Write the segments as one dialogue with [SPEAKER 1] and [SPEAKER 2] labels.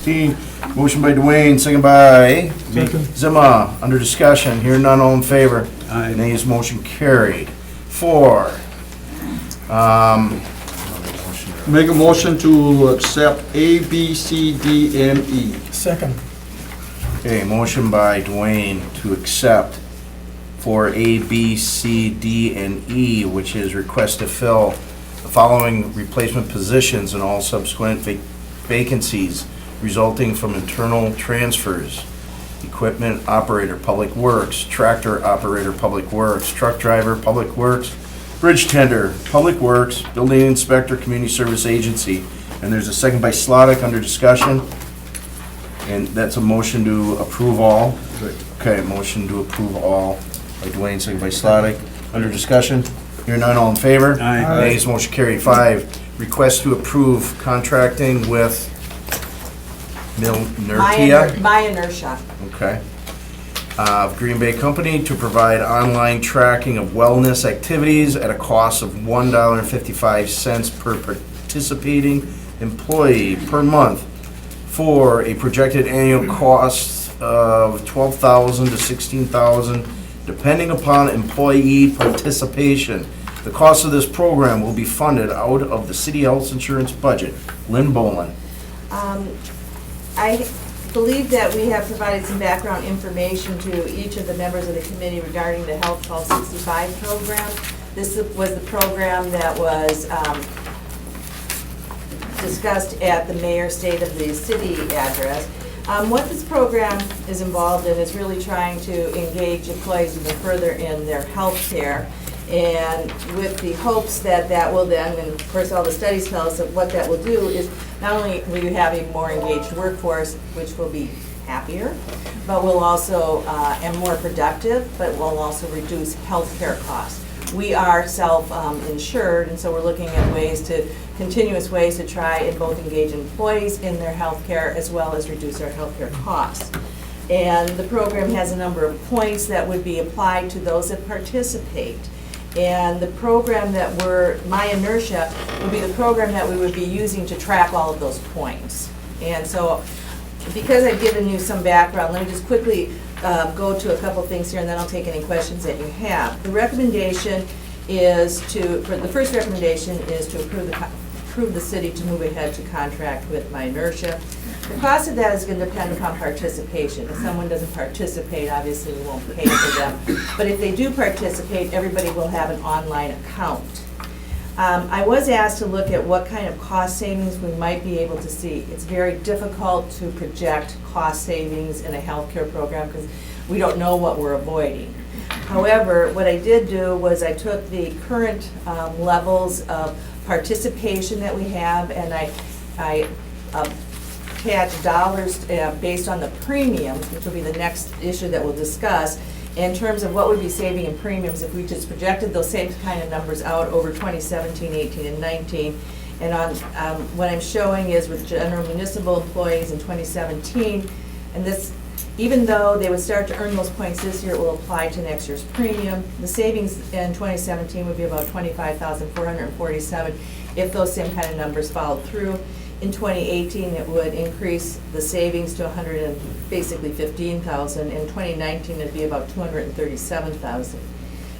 [SPEAKER 1] Motion by Dwayne, second by
[SPEAKER 2] Second.
[SPEAKER 1] Zima. Under discussion, hear none, all in favor.
[SPEAKER 2] Aye.
[SPEAKER 1] Nays, motion carried. 4.
[SPEAKER 3] Make a motion to accept A, B, C, D, and E.
[SPEAKER 2] Second.
[SPEAKER 1] Okay, motion by Dwayne to accept for A, B, C, D, and E, which is request to fill the following replacement positions and all subsequent vacancies resulting from internal transfers. Equipment operator, Public Works; tractor operator, Public Works; truck driver, Public Works; bridge tender, Public Works; building inspector, Community Service Agency. And there's a second by Slotnick. Under discussion. And that's a motion to approve all. Okay, motion to approve all by Dwayne, second by Slotnick. Under discussion. Hear none, all in favor.
[SPEAKER 2] Aye.
[SPEAKER 1] Nays, motion carried. 5, request to approve contracting with Nertia.
[SPEAKER 4] My inertia.
[SPEAKER 1] Okay. Green Bay Company to provide online tracking of wellness activities at a cost of $1.55 per participating employee per month for a projected annual cost of $12,000 to $16,000 depending upon employee participation. The cost of this program will be funded out of the city health insurance budget. Lynn Boland.
[SPEAKER 4] I believe that we have provided some background information to each of the members of the committee regarding the Health 1265 program. This was the program that was discussed at the Mayor's State of the City address. What this program is involved in is really trying to engage employees even further in their health care, and with the hopes that that will then, and of course all the studies tell us that what that will do is not only will you have a more engaged workforce, which will be happier, but will also, and more productive, but will also reduce healthcare costs. We are self-insured, and so we're looking at continuous ways to try and both engage employees in their health care as well as reduce our healthcare costs. And the program has a number of points that would be applied to those that participate. And the program that My Inertia would be the program that we would be using to track all of those points. And so, because I've given you some background, let me just quickly go to a couple things here, and then I'll take any questions that you have. The recommendation is the first recommendation is to approve the city to move ahead to contract with My Inertia. The cost of that is going to depend upon participation. If someone doesn't participate, obviously we won't pay for them. But if they do participate, everybody will have an online account. I was asked to look at what kind of cost savings we might be able to see. It's very difficult to project cost savings in a healthcare program because we don't know what we're avoiding. However, what I did do was I took the current levels of participation that we have, and I attached dollars based on the premiums, which will be the next issue that we'll discuss, in terms of what would be saving in premiums if we just projected those same kind of numbers out over 2017, 18, and 19. And on what I'm showing is with general municipal employees in 2017, and this, even though they would start to earn those points this year, it will apply to next year's premium. The savings in 2017 would be about $25,447 if those same kind of numbers followed through. In 2018, it would increase the savings to basically $15,000. In 2019, it'd be about $237,000.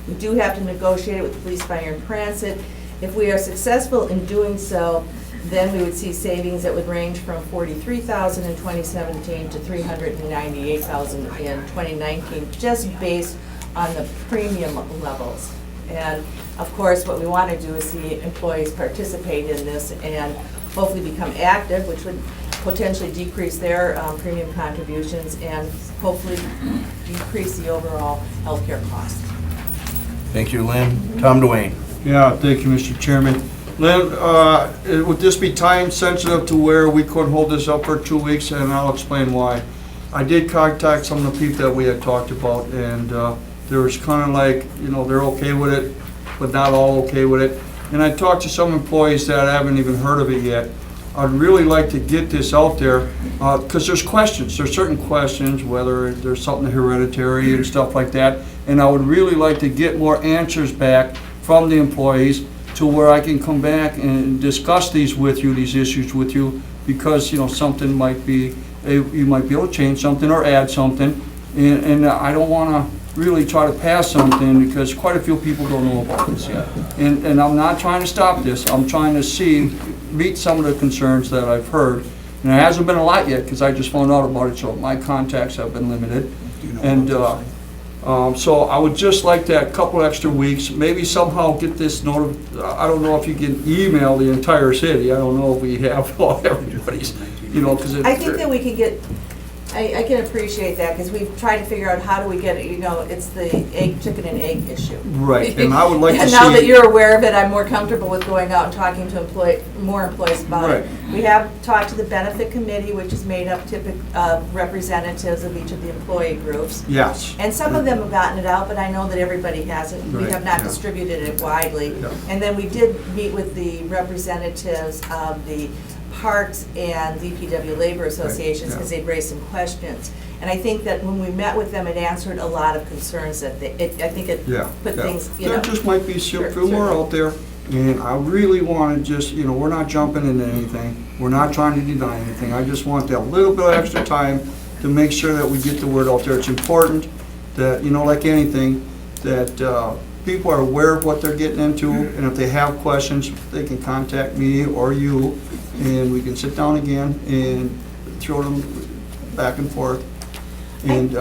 [SPEAKER 4] We do have to negotiate it with the police, fire, and transit. If we are successful in doing so, then we would see savings that would range from $43,000 in 2017 to $398,000 in 2019, just based on the premium levels. And of course, what we want to do is see employees participate in this and hopefully become active, which would potentially decrease their premium contributions and hopefully decrease the overall healthcare costs.
[SPEAKER 1] Thank you, Lynn. Tom Dwayne.
[SPEAKER 3] Yeah, thank you, Mr. Chairman. Lynn, would this be time sensitive to where we could hold this up for 2 weeks, and I'll explain why. I did contact some of the people that we had talked about, and there was kind of like, they're okay with it, but not all okay with it. And I talked to some employees that haven't even heard of it yet. I'd really like to get this out there, because there's questions. There's certain questions, whether there's something hereditary and stuff like that, and I would really like to get more answers back from the employees to where I can come back and discuss these with you, these issues with you, because, something might be, you might be able to change something or add something, and I don't wanna really try to pass something, because quite a few people don't know about this yet. And I'm not trying to stop this, I'm trying to meet some of the concerns that I've heard, and it hasn't been a lot yet, because I just found out about it, so my contacts have been limited. And, so I would just like that couple extra weeks, maybe somehow get this I don't know if you can email the entire city, I don't know if we have all everybody's, because it.
[SPEAKER 4] I think that we can get, I can appreciate that, because we've tried to figure out how do we get it, it's the egg, chicken and egg issue.
[SPEAKER 3] Right, and I would like to
[SPEAKER 4] And
[SPEAKER 3] see.
[SPEAKER 4] now that you're aware of it, I'm more comfortable with going out and talking to more employees about it.
[SPEAKER 3] Right.
[SPEAKER 4] We have talked to the benefit committee, which is made up of representatives of each of the employee groups.
[SPEAKER 3] Yes.
[SPEAKER 4] And some of them have gotten it out, but I know that everybody hasn't. We
[SPEAKER 3] Right,
[SPEAKER 4] have not
[SPEAKER 3] yeah.
[SPEAKER 4] distributed it widely.
[SPEAKER 3] Yeah.
[SPEAKER 4] And then we did meet with the representatives of the Parks and DPW Labor Associations, because
[SPEAKER 3] yeah.
[SPEAKER 4] they'd raised some questions. And I think that when we met with them, it answered a lot of concerns that I think it
[SPEAKER 3] Yeah.
[SPEAKER 4] put
[SPEAKER 3] yeah.
[SPEAKER 4] things,
[SPEAKER 3] There just might be a
[SPEAKER 4] Sure,
[SPEAKER 3] few more
[SPEAKER 4] sure.
[SPEAKER 3] out there, and I really want to just, we're not jumping into anything. We're not trying to deny anything. I just want that little bit of extra time to make sure that we get the word out there. It's important that, like anything, that people are aware of what they're getting into, and if they have questions, they can contact me or you, and we can sit down again and throw them back and forth. And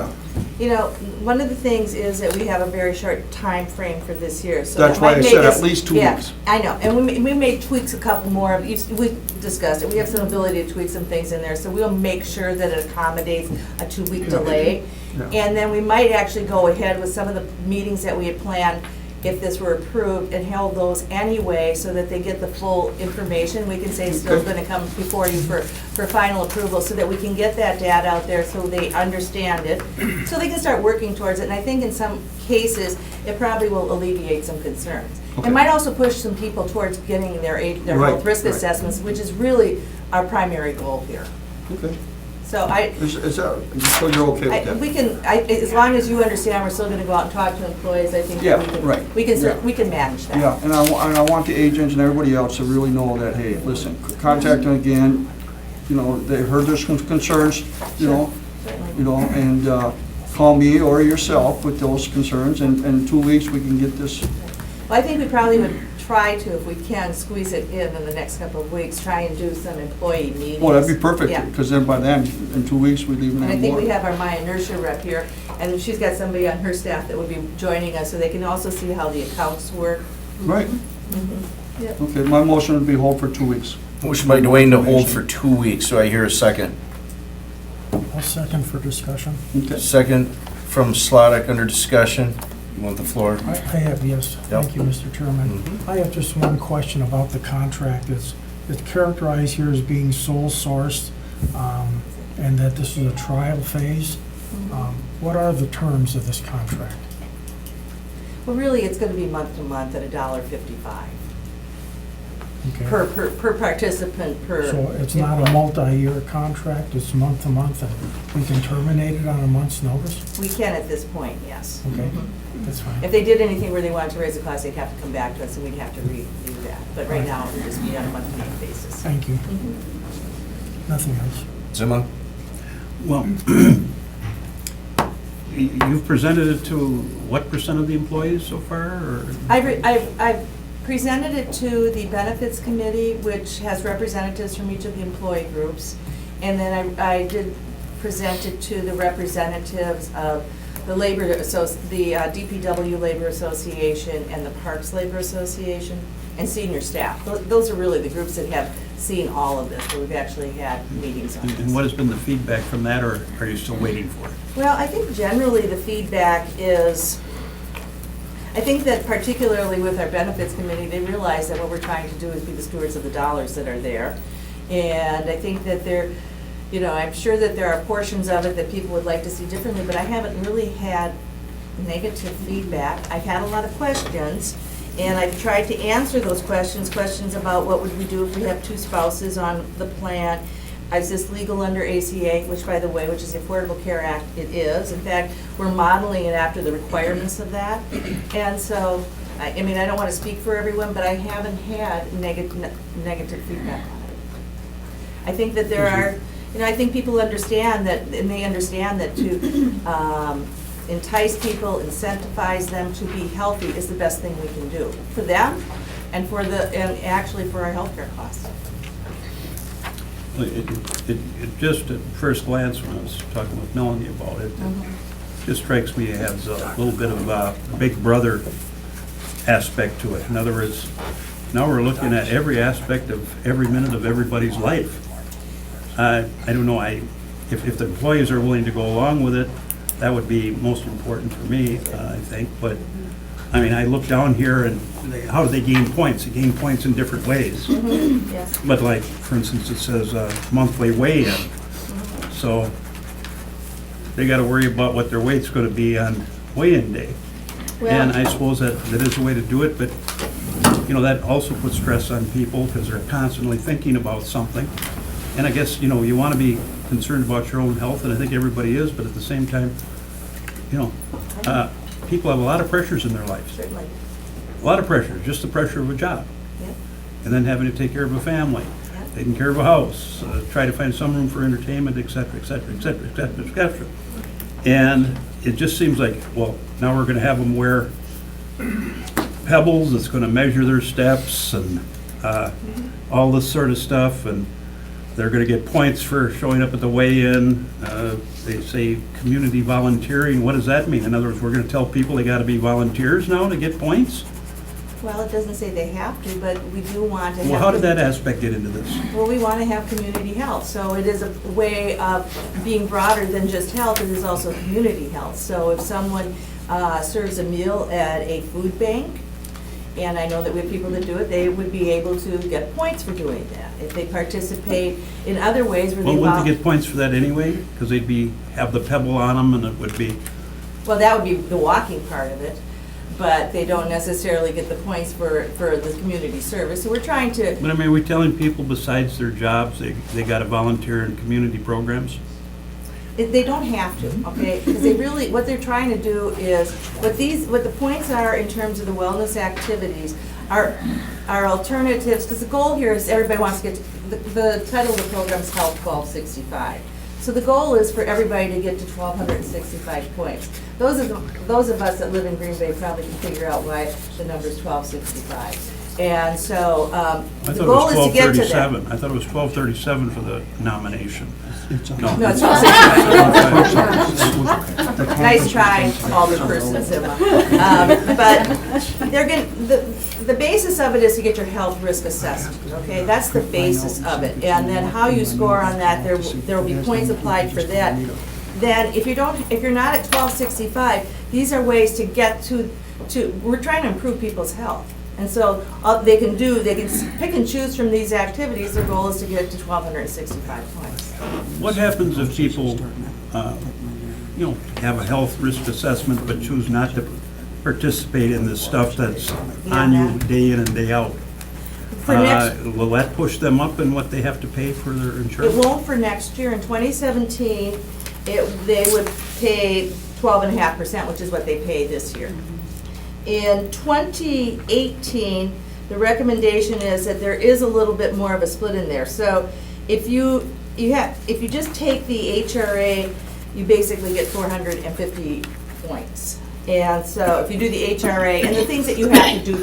[SPEAKER 4] one of the things is that we have a very short time frame for this year, so
[SPEAKER 3] That's
[SPEAKER 4] that
[SPEAKER 3] why
[SPEAKER 4] might
[SPEAKER 3] I
[SPEAKER 4] make
[SPEAKER 3] said
[SPEAKER 4] us-
[SPEAKER 3] at least 2
[SPEAKER 4] yeah,
[SPEAKER 3] weeks.
[SPEAKER 4] I know, and we made tweaks, a couple more, we discussed it, we have some ability to tweak some things in there, so we'll make sure that it accommodates a 2-week delay.
[SPEAKER 3] Yeah.
[SPEAKER 4] And then we might actually go ahead with some of the meetings that we had planned, if this were approved, and held those anyway, so that they get the full information. We can say still
[SPEAKER 3] Okay.
[SPEAKER 4] gonna come before you for final approval, so that we can get that data out there so they understand it, so they can start working towards it. And I think in some cases, it probably will alleviate some concerns.
[SPEAKER 3] Okay.
[SPEAKER 4] It might also push some people towards getting their
[SPEAKER 3] Right,
[SPEAKER 4] health risk
[SPEAKER 3] right.
[SPEAKER 4] assessments, which is really our primary goal here.
[SPEAKER 3] Okay.
[SPEAKER 4] So
[SPEAKER 3] Is that, so you're okay with that?
[SPEAKER 4] we can, as long as you understand, we're still gonna go out and talk to employees, I think
[SPEAKER 3] Yeah,
[SPEAKER 4] that we can,
[SPEAKER 3] right. Yeah.
[SPEAKER 4] we can manage that.
[SPEAKER 3] Yeah, and I want the agents and everybody else to really know that, hey, listen, contact them again, they heard there's some concerns,
[SPEAKER 4] Certainly.
[SPEAKER 3] and call me or yourself with those concerns, and in 2 weeks, we can get this.
[SPEAKER 4] Well, I think we probably would try to, if we can, squeeze it in the next couple of weeks, try and do some employee meetings.
[SPEAKER 3] Well, that'd be perfect,
[SPEAKER 4] Yeah.
[SPEAKER 3] because then by then, in 2 weeks, we'd even
[SPEAKER 4] And I
[SPEAKER 3] have
[SPEAKER 4] think
[SPEAKER 3] more.
[SPEAKER 4] we have our Maya Nursery rep here, and she's got somebody on her staff that would be joining us, so they can also see how the accounts work.
[SPEAKER 3] Right,
[SPEAKER 4] Yep.
[SPEAKER 3] okay, my motion would be hold for 2 weeks.
[SPEAKER 1] Motion by Dwayne to hold for 2 weeks. Do I hear a second?
[SPEAKER 2] I'll second for discussion.
[SPEAKER 3] Okay.
[SPEAKER 1] Second from Slotnick under discussion. You want the floor?
[SPEAKER 2] I have, yes. Thank you, Mr. Chairman. I have just one question about the contract. It's characterized here as being sole sourced, and that this is a trial phase. What are the terms of this contract?
[SPEAKER 4] Well, really, it's gonna be month to month at $1.55
[SPEAKER 2] Okay.
[SPEAKER 4] per participant, per.
[SPEAKER 2] So it's not a multi-year contract, it's month to month, and we can terminate it on a month's notice?
[SPEAKER 4] We can at this point, yes.
[SPEAKER 2] Okay, that's fine.
[SPEAKER 4] If they did anything where they wanted to raise the cost, they'd have to come back to us, and we'd have to review that. But right now, it would just be on a month-to-month basis.
[SPEAKER 2] Thank you. Nothing else.
[SPEAKER 1] Zima?
[SPEAKER 5] Well, you've presented it to what percent of the employees so far, or?
[SPEAKER 4] I've presented it to the benefits committee, which has representatives from each of the employee groups. And then I did present it to the representatives of the the DPW Labor Association and the Parks Labor Association and senior staff. Those are really the groups that have seen all of this, so we've actually had meetings on this.
[SPEAKER 5] And what has been the feedback from that, or are you still waiting for it?
[SPEAKER 4] Well, I think generally the feedback is, I think that particularly with our benefits committee, they realize that what we're trying to do is be the stewards of the dollars that are there. And I think that I'm sure that there are portions of it that people would like to see differently, but I haven't really had negative feedback. I've had a lot of questions, and I've tried to answer those questions about what would we do if we have 2 spouses on the plan. Is this legal under ACA, which by the way, which is the Affordable Care Act, it is. In fact, we're modeling it after the requirements of that. And so, I don't want to speak for everyone, but I haven't had negative feedback on it. I think that there are, I think people understand that, and they understand that to entice people, incentivize them to be healthy is the best thing we can do for them and and actually for our healthcare costs.
[SPEAKER 5] It just at first glance, when I was talking with Melanie about it, it just strikes me as a little bit of a big brother aspect to it. In other words, now we're looking at every aspect of every minute of everybody's life. I don't know, if the employees are willing to go along with it, that would be most important for me, I think. But, I mean, I look down here and how do they gain points? They gain points in different ways.
[SPEAKER 4] Yes.
[SPEAKER 5] But like, for instance, it says monthly weigh-in. So they got to worry about what their weight's going to be on weigh-in day. And I suppose that is a way to do it, but, that also puts stress on people because they're constantly thinking about something. And I guess, you want to be concerned about your own health, and I think everybody is, but at the same time, people have a lot of pressures in their lives.
[SPEAKER 4] Certainly.
[SPEAKER 5] A lot of pressure, just the pressure of a job.
[SPEAKER 4] Yep.
[SPEAKER 5] And then having to take care of a family, taking care of a house, try to find some room for entertainment, et cetera, et cetera, et cetera, et cetera, et cetera. And it just seems like, well, now we're gonna have them wear pebbles that's gonna measure their steps and all this sort of stuff, and they're gonna get points for showing up at the weigh-in. They say community volunteering. What does that mean? In other words, we're gonna tell people they gotta be volunteers now to get points?
[SPEAKER 4] Well, it doesn't say they have to, but we do want to have.
[SPEAKER 5] Well, how did that aspect get into this?
[SPEAKER 4] Well, we want to have community health, so it is a way of being broader than just health, it is also community health. So if someone serves a meal at a food bank, and I know that we have people that do it, they would be able to get points for doing that. If they participate in other ways where
[SPEAKER 5] Well,
[SPEAKER 4] they.
[SPEAKER 5] wouldn't they get points for that anyway? Because they'd have the pebble on them and it would be,
[SPEAKER 4] Well, that would be the walking part of it, but they don't necessarily get the points for the community service. So we're trying to,
[SPEAKER 5] but I mean, are we telling people besides their jobs, they gotta volunteer in community programs?
[SPEAKER 4] they don't have to, okay? Because they really, what they're trying to do is, what the points are in terms of the wellness activities are alternatives, because the goal here is everybody wants to get, the title of the program is Health 1265. So the goal is for everybody to get to 1,265 points. Those of us that live in Green Bay probably can figure out why the number is 1265. And so, the goal is to get to that.
[SPEAKER 5] I thought it was 1237 for the nomination. No.
[SPEAKER 4] No, it's 1265. Nice try, Alderperson Zima. But they're getting, the basis of it is to get your health risk assessment, okay? That's the basis of it. And then how you score on that, there will be points applied for that. Then if you're not at 1265, these are ways to get to, we're trying to improve people's health. And so they can pick and choose from these activities. Their goal is to get to 1,265 points.
[SPEAKER 5] What happens if people, have a health risk assessment but choose not to participate in the stuff that's on you day in and day out?
[SPEAKER 4] For next,
[SPEAKER 5] Will that push them up in what they have to pay for their
[SPEAKER 4] it
[SPEAKER 5] insurance?
[SPEAKER 4] won't for next year. In 2017, they would pay 12.5%, which is what they pay this year. In 2018, the recommendation is that there is a little bit more of a split in there. So if you just take the HRA, you basically get 450 points. And so if you do the HRA and the things that you have to do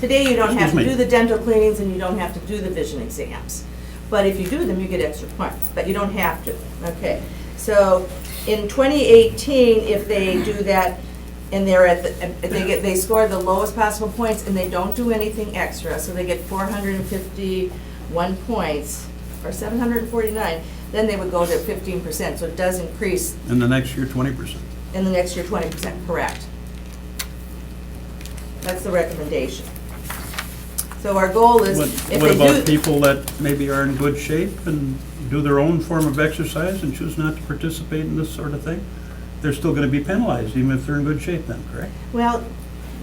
[SPEAKER 4] today you don't have to do the dental cleanings and you don't have to do the vision exams. But if you do them, you get extra points, but you don't have to, okay? So in 2018, if they do that, and they score the lowest possible points and they don't do anything extra, so they get 451 points, or 749, then they would go to 15%, so it does increase.
[SPEAKER 5] And the next year, 20%.
[SPEAKER 4] In the next year, 20%, correct. That's the recommendation. So our goal is, if
[SPEAKER 5] What
[SPEAKER 4] they
[SPEAKER 5] about
[SPEAKER 4] do,
[SPEAKER 5] people that maybe are in good shape and do their own form of exercise and choose not to participate in this sort of thing? They're still going to be penalized, even if they're in good shape then, correct?
[SPEAKER 4] well,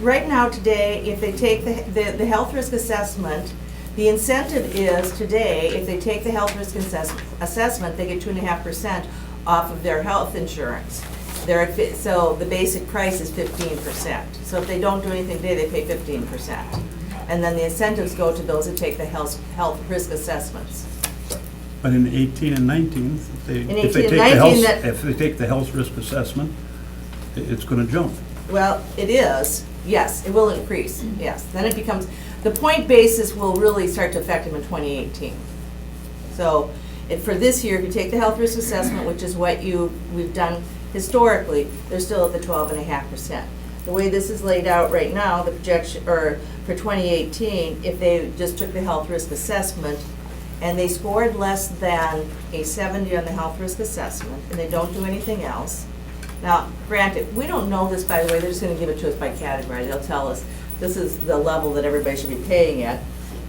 [SPEAKER 4] right now, today, if they take the health risk assessment, the incentive is today, if they take the health risk assessment, they get 2.5% off of their health insurance. So the basic price is 15%. So if they don't do anything today, they pay 15%. And then the incentives go to those that take the health risk assessments.
[SPEAKER 5] But in 18 and 19, if they,
[SPEAKER 4] In
[SPEAKER 5] if they
[SPEAKER 4] 18 and
[SPEAKER 5] take the
[SPEAKER 4] 19,
[SPEAKER 5] health,
[SPEAKER 4] that-
[SPEAKER 5] if they take the health risk assessment, it's gonna jump.
[SPEAKER 4] Well, it is, yes, it will increase, yes. Then it becomes, the point basis will really start to affect them in 2018. So, for this year, if you take the health risk assessment, which is what we've done historically, they're still at the 12.5%. The way this is laid out right now, the projection, or for 2018, if they just took the health risk assessment and they scored less than a 70 on the health risk assessment, and they don't do anything else. Now, granted, we don't know this, by the way, they're just gonna give it to us by category. They'll tell us, this is the level that everybody should be paying at.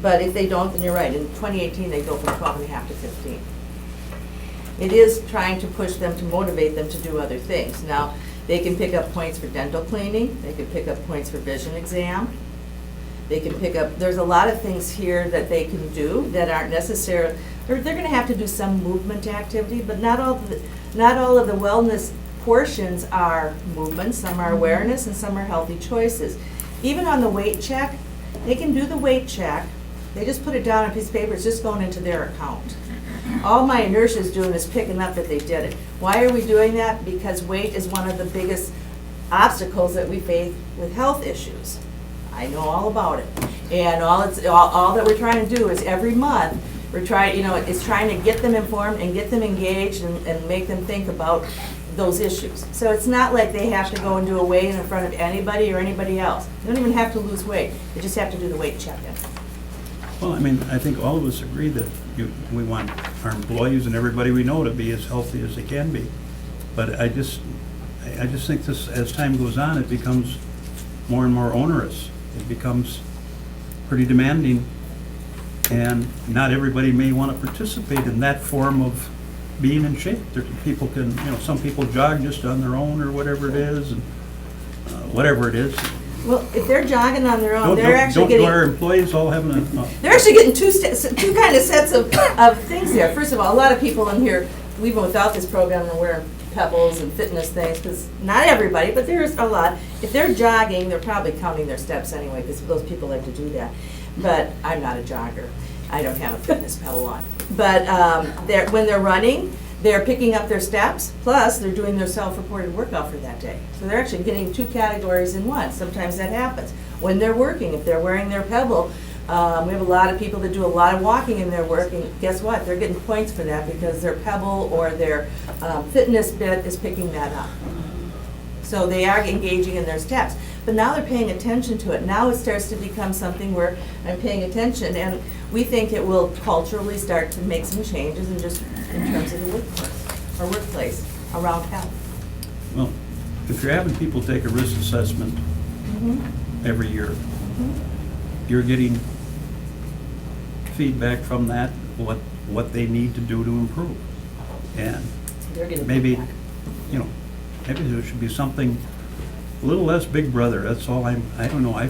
[SPEAKER 4] But if they don't, then you're right, in 2018, they go from 12.5 to 15. It is trying to push them, to motivate them to do other things. Now, they can pick up points for dental cleaning, they can pick up points for vision exam, they can pick up, there's a lot of things here that they can do that aren't necessary. They're gonna have to do some movement activity, but not all of the wellness portions are movement, some are awareness, and some are healthy choices. Even on the weight check, they can do the weight check, they just put it down on a piece of paper, it's just going into their account. All my inertia is doing is picking up that they did it. Why are we doing that? Because weight is one of the biggest obstacles that we face with health issues. I know all about it. And all that we're trying to do is every month, we're trying, it's trying to get them informed and get them engaged and make them think about those issues. So it's not like they have to go and do a weigh-in in front of anybody or anybody else. They don't even have to lose weight. They just have to do the weight check-in.
[SPEAKER 5] Well, I mean, I think all of us agree that we want our employees and everybody we know to be as healthy as they can be. But I just think this, as time goes on, it becomes more and more onerous. It becomes pretty demanding, and not everybody may want to participate in that form of being in shape. People can, some people jog just on their own or whatever it is, and whatever it is.
[SPEAKER 4] Well, if they're jogging on their own, they're actually
[SPEAKER 5] Don't our
[SPEAKER 4] getting,
[SPEAKER 5] employees all having a,
[SPEAKER 4] they're actually getting two kind of sets of things there. First of all, a lot of people in here, even without this program, are wearing pebbles and fitness things, because not everybody, but there's a lot. If they're jogging, they're probably counting their steps anyway, because those people like to do that. But I'm not a jogger. I don't have a fitness pedal on. But when they're running, they're picking up their steps, plus they're doing their self-reported workout for that day. So they're actually getting two categories in one. Sometimes that happens. When they're working, if they're wearing their pebble, we have a lot of people that do a lot of walking in their work, and guess what? They're getting points for that because their pebble or their fitness bit is picking that up. So they are engaging in their steps. But now they're paying attention to it. Now it starts to become something where I'm paying attention, and we think it will culturally start to make some changes in just in terms of the workplace around health.
[SPEAKER 5] well, if you're having people take a risk assessment every year, you're getting feedback from that, what they need to do to improve. And
[SPEAKER 4] They're getting
[SPEAKER 5] maybe,
[SPEAKER 4] feedback.
[SPEAKER 5] maybe there should be something a little less Big Brother, that's all I don't know,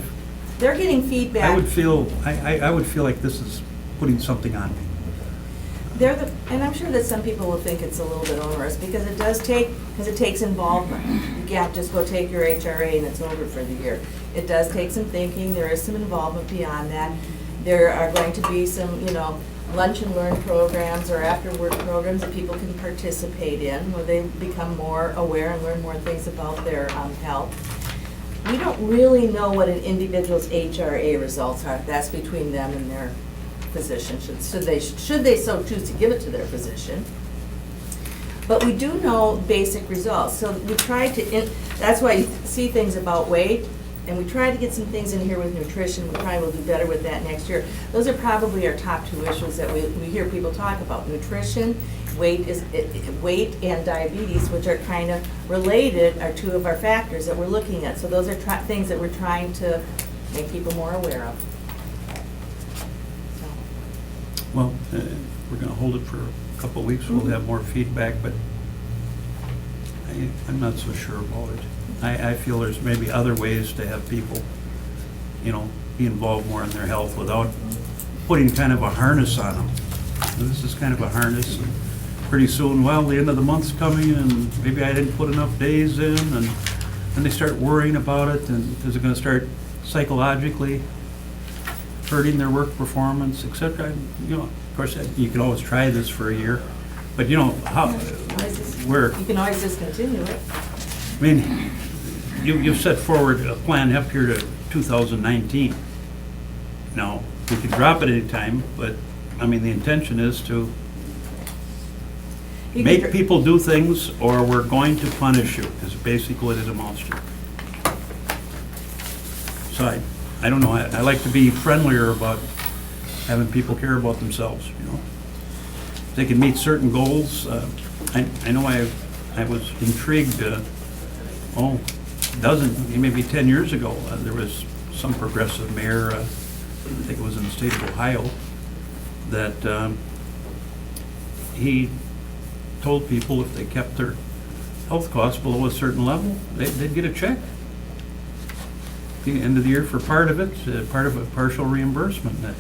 [SPEAKER 4] They're getting feedback.
[SPEAKER 5] I would feel like this is putting something on me.
[SPEAKER 4] And I'm sure that some people will think it's a little bit onerous, because it takes involvement. You can't just go take your HRA and it's over for the year. It does take some thinking, there is some involvement beyond that. There are going to be some, lunch and learn programs or after-work programs that people can participate in, where they become more aware and learn more things about their health. We don't really know what an individual's HRA results are. That's between them and their physician, should they so choose to give it to their physician. But we do know basic results. So we try to, that's why you see things about weight, and we try to get some things in here with nutrition. We probably will do better with that next year. Those are probably our top two issues that we hear people talk about. Nutrition, weight and diabetes, which are kind of related, are two of our factors that we're looking at. So those are things that we're trying to make people more aware of. So.
[SPEAKER 5] Well, we're going to hold it for a couple of weeks, we'll have more feedback, but I'm not so sure about it. I feel there's maybe other ways to have people, be involved more in their health without putting kind of a harness on them. This is kind of a harness, and pretty soon, well, the end of the month's coming, and maybe I didn't put enough days in, and then they start worrying about it, and is it going to start psychologically hurting their work performance, etc. Of course, you can always try this for a year, but you know, how, where,
[SPEAKER 4] You can always discontinue it.
[SPEAKER 5] I mean, you've set forward a plan up here to 2019. Now, we could drop it anytime, but, I mean, the intention is to
[SPEAKER 4] You
[SPEAKER 5] make
[SPEAKER 4] could-
[SPEAKER 5] people do things, or we're going to punish you, is basically what it amounts to. So I don't know, I like to be friendlier about having people care about themselves, you know? If they can meet certain goals, I know I was intrigued, maybe 10 years ago, there was some progressive mayor, I think it was in the state of Ohio, that he told people if they kept their health costs below a certain level, they'd get a check at the end of the year for part of it, part of a partial reimbursement that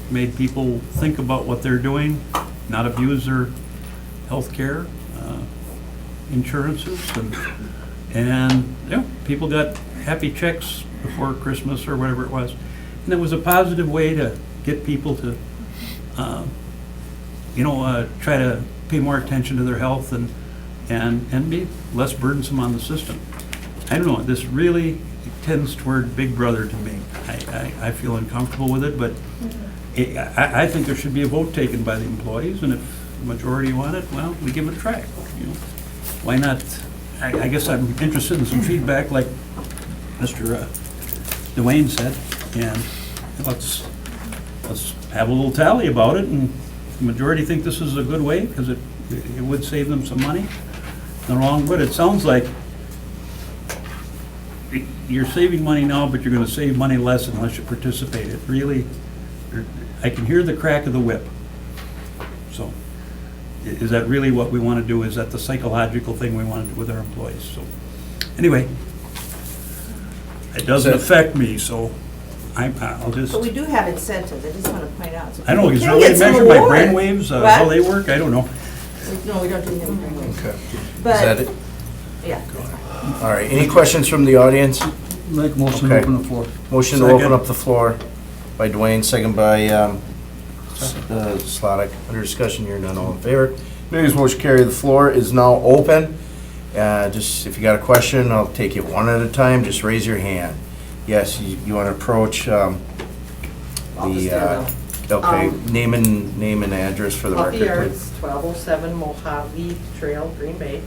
[SPEAKER 5] made people think about what they're doing, not abuse their health care insurances, and yeah, people got happy checks before Christmas or whatever it was. And it was a positive way to get people to, try to pay more attention to their health and be less burdensome on the system. I don't know, this really tends toward Big Brother to me. I feel uncomfortable with it, but I think there should be a vote taken by the employees, and if the majority want it, well, we give it a try, you know. Why not? I guess I'm interested in some feedback, like Mr. Dwayne said, and let's have a little tally about it, and if the majority think this is a good way, because it would save them some money, in the wrong, but it sounds like you're saving money now, but you're gonna save money less unless you participate. It really, I can hear the crack of the whip. So, is that really what we want to do? Is that the psychological thing we want to do with our employees? So, anyway, it doesn't affect me, so I'll just,
[SPEAKER 4] But we do have incentives, I just want to point out. So
[SPEAKER 5] I don't know,
[SPEAKER 4] people
[SPEAKER 5] is
[SPEAKER 4] can
[SPEAKER 5] there a way
[SPEAKER 4] get
[SPEAKER 5] to
[SPEAKER 4] some
[SPEAKER 5] measure my
[SPEAKER 4] award.
[SPEAKER 5] brainwaves,
[SPEAKER 4] What?
[SPEAKER 5] how they work? I don't know.
[SPEAKER 4] No, we don't do any brainwaves.
[SPEAKER 1] Okay. Is
[SPEAKER 4] But,
[SPEAKER 1] that it?
[SPEAKER 4] yeah.
[SPEAKER 1] All right, any questions from the audience?
[SPEAKER 3] Make motion to
[SPEAKER 1] Okay.
[SPEAKER 3] open the floor.
[SPEAKER 1] Motion to open
[SPEAKER 5] Second.
[SPEAKER 1] up the floor by Dwayne, second by Slotnick. Under discussion here, none, all in favor. Mayor's motion carried. The floor is now open. Just, if you got a question, I'll take it one at a time. Just raise your hand. Yes, you want to approach
[SPEAKER 6] I'll just stand up.
[SPEAKER 1] okay, name and address for the
[SPEAKER 6] Puffy
[SPEAKER 1] record,
[SPEAKER 6] Yards, 1207 Mojave Trail, Green Bay.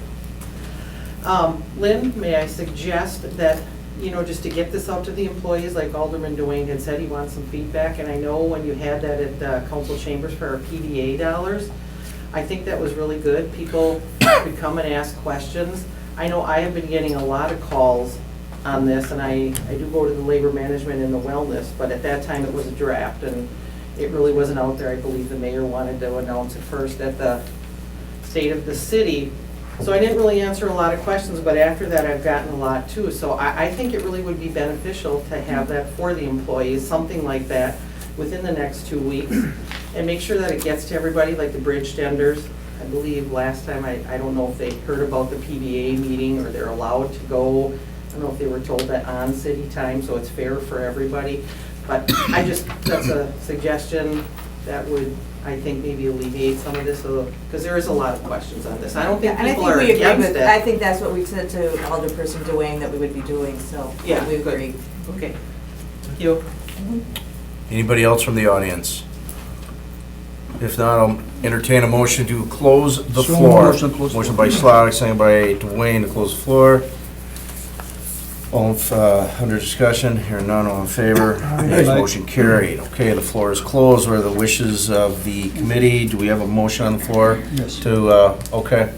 [SPEAKER 6] Lynn, may I suggest that, just to get this out to the employees, like Alderman Dwayne had said, he wants some feedback, and I know when you had that at the council chambers for our PDA dollars, I think that was really good. People could come and ask questions. I know I have been getting a lot of calls on this, and I do go to the labor management and the wellness, but at that time it was a draft, and it really wasn't out there. I believe the mayor wanted to announce it first at the state of the city. So I didn't really answer a lot of questions, but after that I've gotten a lot too. So I think it really would be beneficial to have that for the employees, something like that, within the next 2 weeks, and make sure that it gets to everybody, like the bridge tenders. I believe last time, I don't know if they heard about the PBA meeting, or they're allowed to go. I don't know if they were told that on city time, so it's fair for everybody. But that's a suggestion that would, I think, maybe alleviate some of this, because there is a lot of questions on this. I don't think
[SPEAKER 4] And I
[SPEAKER 6] people
[SPEAKER 4] think
[SPEAKER 6] are
[SPEAKER 4] we agree
[SPEAKER 6] against
[SPEAKER 4] with, I
[SPEAKER 6] it.
[SPEAKER 4] think that's what we said to Alderperson Dwayne that we would be doing, so
[SPEAKER 6] Yeah,
[SPEAKER 4] we
[SPEAKER 6] good.
[SPEAKER 4] agree.
[SPEAKER 6] Okay, thank you.
[SPEAKER 1] Anybody else from the audience? If not, I'll entertain a motion to close the
[SPEAKER 3] So
[SPEAKER 1] floor.
[SPEAKER 3] motion to close the
[SPEAKER 1] Motion by Slotnick, second by Dwayne to close the floor. All, under discussion, hearing none, all in favor?
[SPEAKER 2] Aye.
[SPEAKER 1] Ayes,
[SPEAKER 3] Aye.
[SPEAKER 1] motion carried. Okay, the floor is closed. What are the wishes of the committee? Do we have a motion on the floor?
[SPEAKER 3] Yes.
[SPEAKER 1] Okay.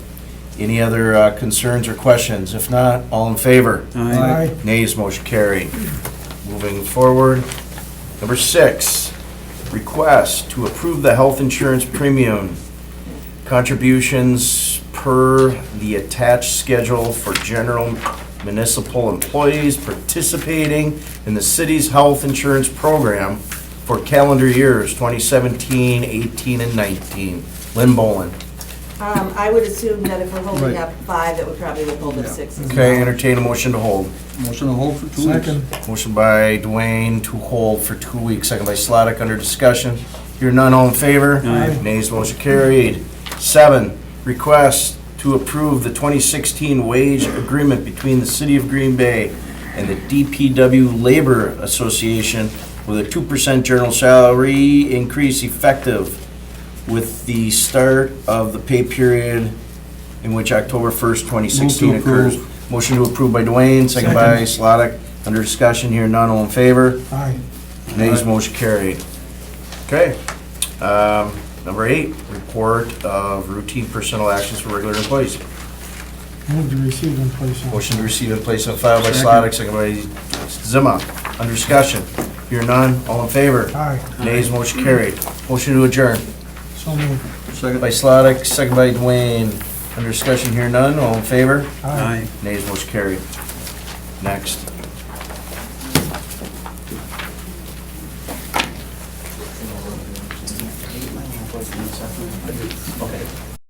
[SPEAKER 1] Any other concerns or questions? If not, all in favor?
[SPEAKER 2] Aye.
[SPEAKER 1] Nays, motion carried. Moving forward, number 6, request to approve the health insurance premium contributions per the attached schedule for general municipal employees participating in the city's health insurance program for calendar years 2017, 18, and 19. Lynn Boland.
[SPEAKER 4] I would assume that if we're holding
[SPEAKER 3] Right.
[SPEAKER 4] up 5, that we probably would hold up
[SPEAKER 3] Yeah.
[SPEAKER 4] 6 as well.
[SPEAKER 1] Okay, entertain a motion to hold.
[SPEAKER 3] Motion to hold for 2 weeks.
[SPEAKER 2] Second.
[SPEAKER 1] Motion by Dwayne to hold for 2 weeks, second by Slotnick, under discussion. Hear none, all in favor?
[SPEAKER 2] Aye.
[SPEAKER 1] Nays, motion carried. 7, request to approve the 2016 wage agreement between the City of Green Bay and the DPW Labor Association with a 2% general salary increase effective with the start of the pay period in which October 1st, 2016
[SPEAKER 3] Move to
[SPEAKER 1] occurs.
[SPEAKER 3] approve.
[SPEAKER 1] Motion to approve by Dwayne, second by Slotnick. Under discussion, here none, all in favor?
[SPEAKER 2] Aye.
[SPEAKER 1] Nays,
[SPEAKER 3] Aye.
[SPEAKER 1] motion carried. Okay. Number 8, report of routine personnel actions for regular employees.
[SPEAKER 2] Move to receive and place on.
[SPEAKER 1] Motion to receive and place on file by
[SPEAKER 3] Second.
[SPEAKER 1] Slotnick, second by Zima. Under discussion, here none, all in favor?
[SPEAKER 2] Aye.
[SPEAKER 1] Nays, motion carried. Motion to adjourn
[SPEAKER 2] So moved.
[SPEAKER 3] Second.
[SPEAKER 1] by Slotnick, second by Dwayne. Under discussion, here none, all in favor?
[SPEAKER 2] Aye.
[SPEAKER 5] Aye.
[SPEAKER 1] Nays, motion carried. Next.